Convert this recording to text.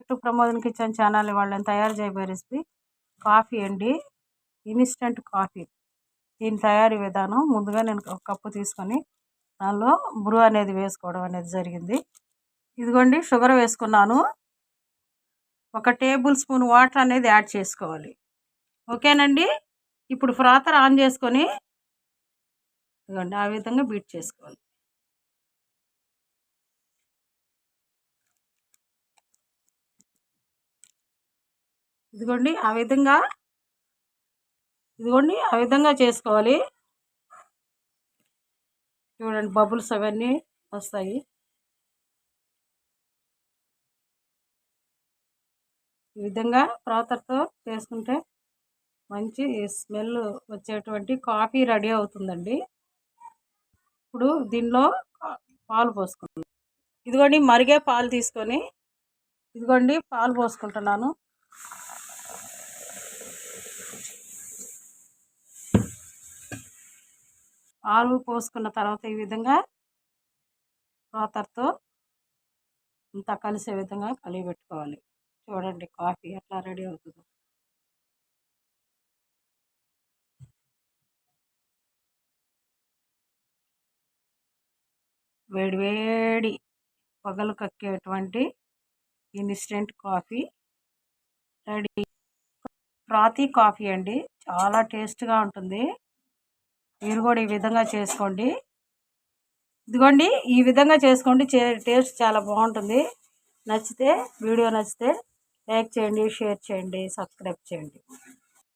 To ప్రమోదన్ kitchen channel. వాళ్ళని తయారు చేయబోయే రెసిపీ కాఫీ అండి, ఇన్స్టెంట్ కాఫీ. దీని తయారీ విధానం ముందుగా నేను ఒక కప్పు తీసుకొని దానిలో బ్రూ అనేది వేసుకోవడం అనేది జరిగింది. ఇదిగోండి షుగర్ వేసుకున్నాను. 1 టేబుల్ స్పూన్ వాటర్ అనేది యాడ్ చేసుకోవాలి. ఓకేనండి. ఇప్పుడు ఫ్రాతర్ ఆన్ చేసుకొని ఇదిగోండి ఆ విధంగా బీట్ చేసుకోవాలి. ఇదిగోండి ఆ విధంగా చేసుకోవాలి. చూడండి బబుల్స్ అవన్నీ వస్తాయి. ఈ విధంగా ఫ్రాతర్తో చేసుకుంటే మంచి స్మెల్ వచ్చేటువంటి కాఫీ రెడీ అవుతుందండి. ఇప్పుడు దీనిలో పాలు పోసుకుంటాను. ఇదిగోండి మరిగే పాలు తీసుకొని పాలు పోసుకుంటున్నాను. పాలు పోసుకున్న తర్వాత ఈ విధంగా ఫ్రాతర్తో అంతా కలిసే విధంగా కలిగి పెట్టుకోవాలి. చూడండి కాఫీ ఎట్లా రెడీ అవుతుందో. వేడి పొగలు కక్కేటువంటి ఇన్స్టెంట్ కాఫీ రెడీ. ఫ్రాతీ కాఫీ అండి, చాలా టేస్ట్గా ఉంటుంది. మీరు కూడా ఈ విధంగా చేసుకోండి. ఇదిగోండి ఈ విధంగా చేసుకోండి, టేస్ట్ చాలా బాగుంటుంది. వీడియో నచ్చితే లైక్ చేయండి, షేర్ చేయండి, సబ్స్క్రైబ్ చేయండి.